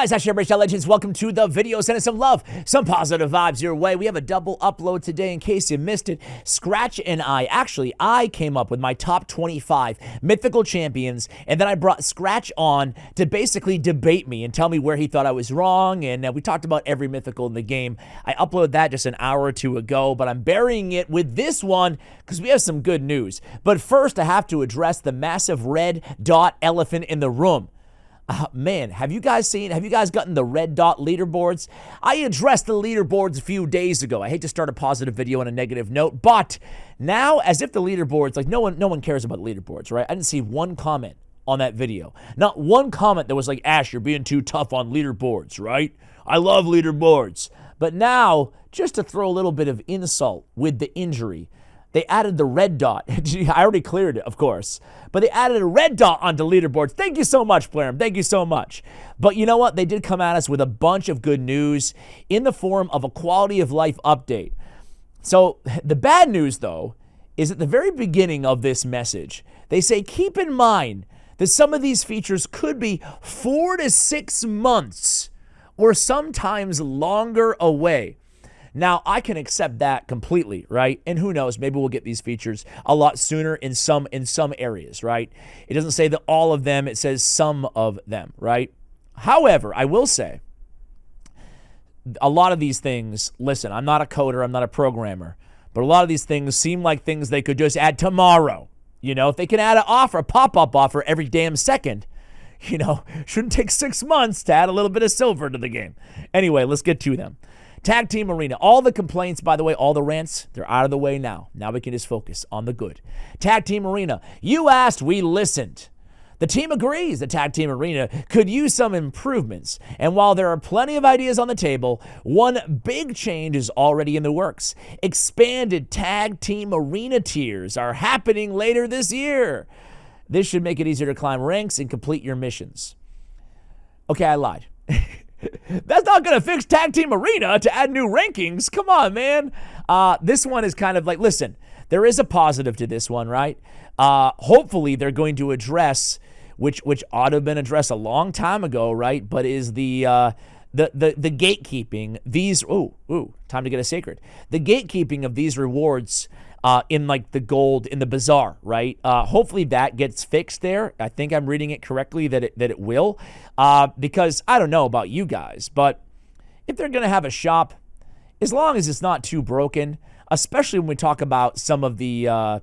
guys, Hashtag Legends. Welcome to the video. Sending some love, some positive vibes your way. We have a double upload today in case you missed it. Scratch and I came up with my top 25 mythical champions, and then I brought Scratch on to basically debate me and tell me where he thought I was wrong, and we talked about every mythical in the game. I uploaded that just an hour or two ago, but I'm burying it with this one because we have some good news. But first, I have to address the massive red dot elephant in the room. Man, have you guys gotten the red dot leaderboards? I addressed the leaderboards a few days ago. I hate to start a positive video on a negative note, but now, as if the leaderboards, like no one cares about leaderboards, right? I didn't see one comment on that video. Not one comment that was like, Ash, you're being too tough on leaderboards, right? I love leaderboards. But now, just to throw a little bit of insult with the injury, they added the red dot. I already cleared it, of course. But they added a red dot onto leaderboards. Thank you so much, Plarium. Thank you so much. But you know what? They did come at us with a bunch of good news in the form of a quality of life update. So the bad news, though, is at the very beginning of this message, they say, keep in mind that some of these features could be 4 to 6 months or sometimes longer away. Now, I can accept that completely, right? And who knows, maybe we'll get these features a lot sooner in some areas, right? It doesn't say that all of them, it says some of them, right? However, I will say, a lot of these things, listen, I'm not a coder, I'm not a programmer, but a lot of these things seem like things they could just add tomorrow. You know, if they can add an offer, a pop-up offer every damn second, you know, shouldn't take 6 months to add a little bit of silver to the game. Anyway, let's get to them. Tag Team Arena. All the complaints, by the way, all the rants, they're out of the way now. Now we can just focus on the good. Tag Team Arena. You asked, we listened. The team agrees the Tag Team Arena could use some improvements. And while there are plenty of ideas on the table, one big change is already in the works. Expanded Tag Team Arena tiers are happening later this year. This should make it easier to climb ranks and complete your missions. Okay, I lied. That's not going to fix Tag Team Arena to add new rankings. Come on, man. This one is kind of like, listen, there is a positive to this one, right? Hopefully they're going to address, which ought to have been addressed a long time ago, right? But is the gatekeeping, these, time to get a sacred. The gatekeeping of these rewards in like the gold, in the bazaar, right? Hopefully that gets fixed there. I think I'm reading it correctly that it will. Because I don't know about you guys, but if they're going to have a shop, as long as it's not too broken, especially when we talk about some of I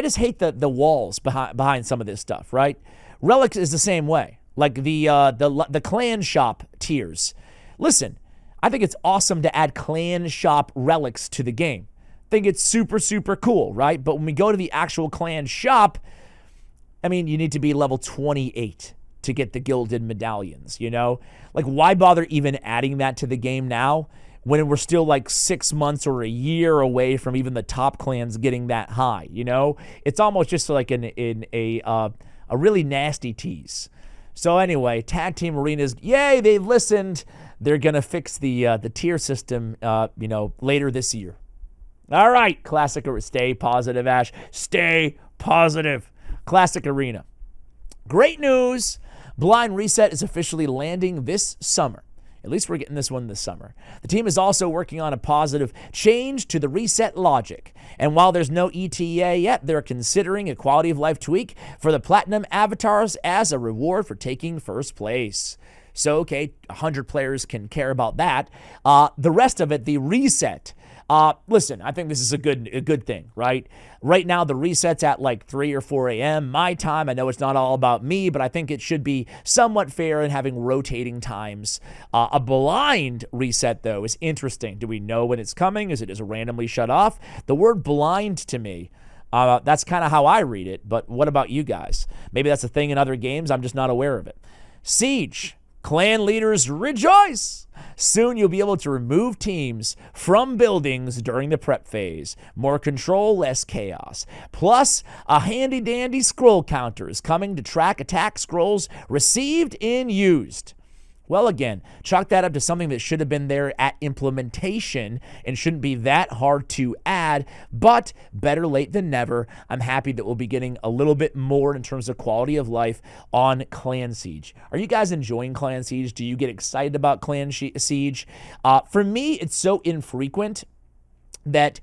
just hate the walls behind some of this stuff, right? Relics is the same way. Like the clan shop tiers. Listen, I think it's awesome to add clan shop relics to the game. I think it's super, super cool, right? But when we go to the actual clan shop, I mean, you need to be level 28 to get the gilded medallions, you know? Like, why bother even adding that to the game now when we're still like 6 months or a year away from even the top clans getting that high, you know? It's almost just like a really nasty tease. So anyway, Tag Team Arenas, yay, they've listened. They're going to fix the tier system, later this year. All right, Classic, stay positive, Ash. Stay positive. Classic Arena. Great news. Blind Reset is officially landing this summer. At least we're getting this one this summer. The team is also working on a positive change to the reset logic. And while there's no ETA yet, they're considering a quality of life tweak for the Platinum avatars as a reward for taking first place. So, okay, 100 players can care about that. The rest of it, the reset. Listen, I think this is a good thing, right? Right now, the reset's at like 3 or 4 a.m. my time. I know it's not all about me, but I think it should be somewhat fair in having rotating times. A blind reset, though, is interesting. Do we know when it's coming? Is it just randomly shut off? The word blind to me, that's kind of how I read it, but what about you guys? Maybe that's a thing in other games. I'm just not aware of it. Siege. Clan leaders rejoice! Soon you'll be able to remove teams from buildings during the prep phase. More control, less chaos. Plus, a handy-dandy scroll counter is coming to track attack scrolls received and used. Well, again, chalk that up to something that should have been there at implementation and shouldn't be that hard to add, but better late than never. I'm happy that we'll be getting a little bit more in terms of quality of life on Clan Siege. Are you guys enjoying Clan Siege? Do you get excited about Clan Siege? For me, it's so infrequent that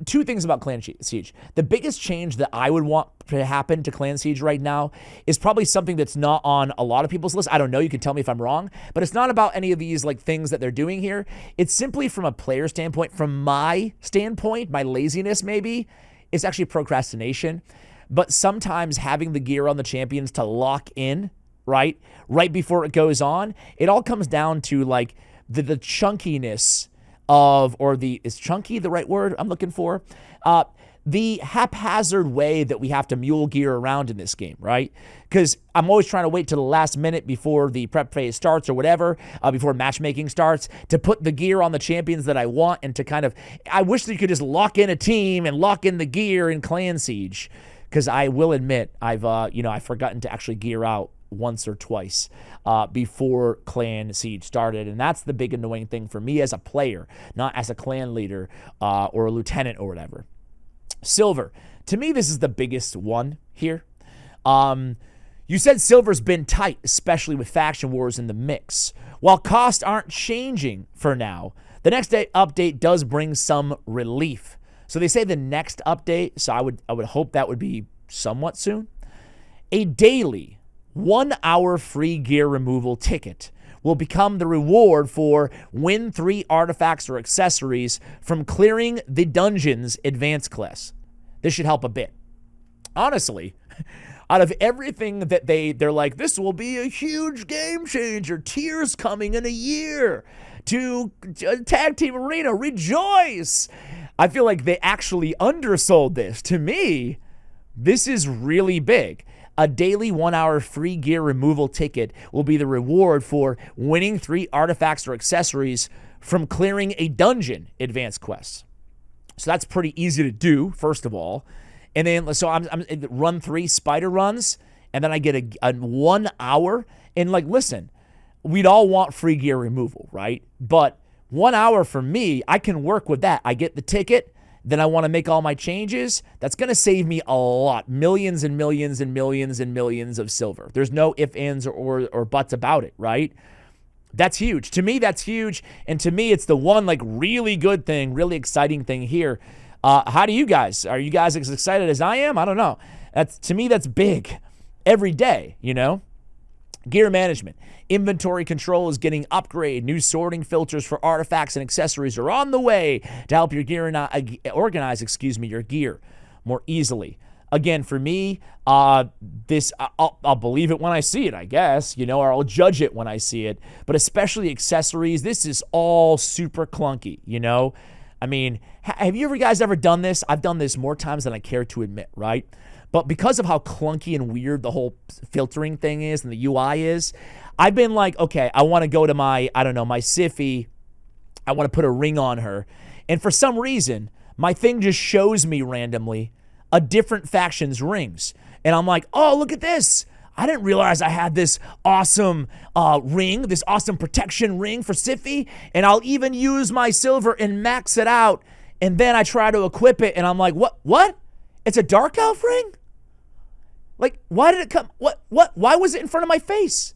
two things about Clan Siege. The biggest change that I would want to happen to Clan Siege right now is probably something that's not on a lot of people's list. I don't know. You can tell me if I'm wrong, but it's not about any of these like things that they're doing here. It's simply from a player standpoint, from my standpoint, my laziness maybe, it's actually procrastination. But sometimes having the gear on the champions to lock in, right before it goes on, it all comes down to like the chunkiness of, is chunky the right word I'm looking for? The haphazard way that we have to mule gear around in this game, right? Because I'm always trying to wait till the last minute before the prep phase starts or whatever, before matchmaking starts, to put the gear on the champions that I want and to kind of, I wish that you could just lock in a team and lock in the gear in Clan Siege. Because I will admit, I've forgotten to actually gear out once or twice before Clan Siege started. And that's the big annoying thing for me as a player, not as a clan leader or a lieutenant or whatever. Silver. To me, this is the biggest one here. You said Silver's been tight, especially with faction wars in the mix. While costs aren't changing for now, the next update does bring some relief. So they say the next update, so I would hope that would be somewhat soon. A daily 1 hour free gear removal ticket will become the reward for win 3 artifacts or accessories from clearing the dungeon's advanced class. This should help a bit. Honestly, out of everything that they're like, this will be a huge game changer. Tiers coming in a year to Tag Team Arena. Rejoice! I feel like they actually undersold this. To me, this is really big. A daily 1 hour free gear removal ticket will be the reward for winning 3 artifacts or accessories from clearing a dungeon advanced quest. So that's pretty easy to do, first of all. And then, so I'm run 3 spider runs, and then I get a 1 hour. And like, listen, we'd all want free gear removal, right? But 1 hour for me, I can work with that. I get the ticket. Then I want to make all my changes. That's going to save me a lot. Millions and millions and millions and millions of silver. There's no ifs, ands, or buts about it, right? That's huge. To me, that's huge. And to me, it's the one like really good thing, really exciting thing here. How do you guys? Are you guys as excited as I am? I don't know. To me, that's big every day, you know? Gear management. Inventory control is getting upgraded. New sorting filters for artifacts and accessories are on the way to help your gear organize your gear more easily. Again, for me, I'll believe it when I see it, I guess, or I'll judge it when I see it. But especially accessories, this is all super clunky, I mean, have you guys ever done this? I've done this more times than I care to admit, right? But because of how clunky and weird the whole filtering thing is and the UI is, I've been like, okay, I want to go to my Siffy. I want to put a ring on her. And for some reason, my thing just shows me randomly a different faction's rings. And I'm like, oh, look at this. I didn't realize I had this awesome ring, this awesome protection ring for Siffy. And I'll even use my silver and max it out. And then I try to equip it. And I'm like, what? It's a Dark Elf ring? Like, why did it come? Why was it in front of my face?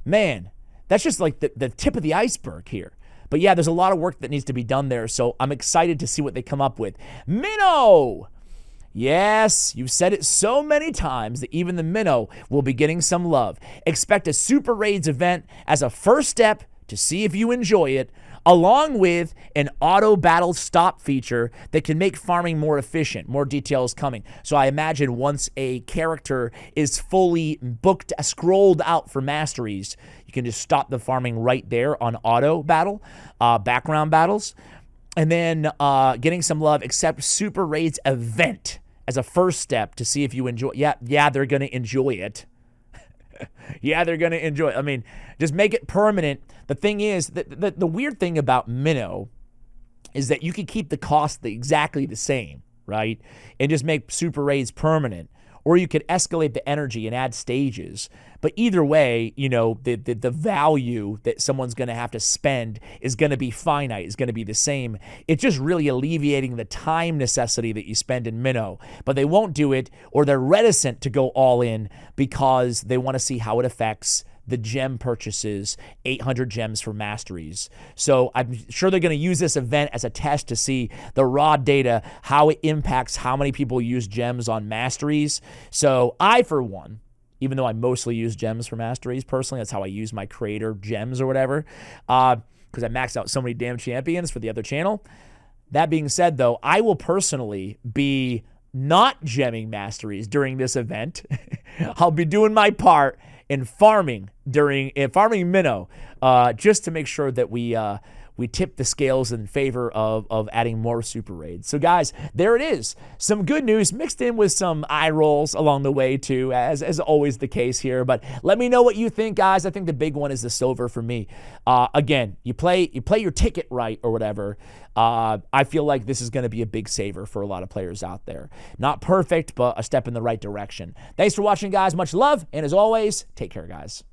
Man, that's just like the tip of the iceberg here. But yeah, there's a lot of work that needs to be done there. So I'm excited to see what they come up with. Minnow! Yes, you've said it so many times that even the Minnow will be getting some love. Expect a Super Raids event as a first step to see if you enjoy it, along with an auto battle stop feature that can make farming more efficient. More details coming. So I imagine once a character is fully booked, scrolled out for masteries, you can just stop the farming right there on auto battle, background battles. And then getting some love, except Super Raids event as a first step to see if you enjoy. Yeah, they're going to enjoy it. Yeah, they're going to enjoy it. I mean, just make it permanent. The thing is, the weird thing about Minnow is that you can keep the cost exactly the same, right? And just make Super Raids permanent. or you could escalate the energy and add stages. But either way, you know, the value that someone's going to have to spend is going to be finite, is going to be the same. It's just really alleviating the time necessity that you spend in Minnow. But they won't do it, or they're reticent to go all in because they want to see how it affects the gem purchases, 800 gems for masteries. So I'm sure they're going to use this event as a test to see the raw data, how it impacts how many people use gems on masteries. So I, for one, even though I mostly use gems for masteries personally, that's how I use my creator gems or whatever, because I maxed out so many damn champions for the other channel. That being said, though, I will personally be not gemming masteries during this event. I'll be doing my part in farming farming Minnow, just to make sure that we tip the scales in favor of adding more super raids. So guys, there it is. Some good news mixed in with some eye rolls along the way too, as always the case here. But let me know what you think, guys. I think the big one is the silver for me. Again, you play your ticket right or whatever. I feel like this is going to be a big saver for a lot of players out there. Not perfect, but a step in the right direction. Thanks for watching, guys. Much love. And as always, take care, guys.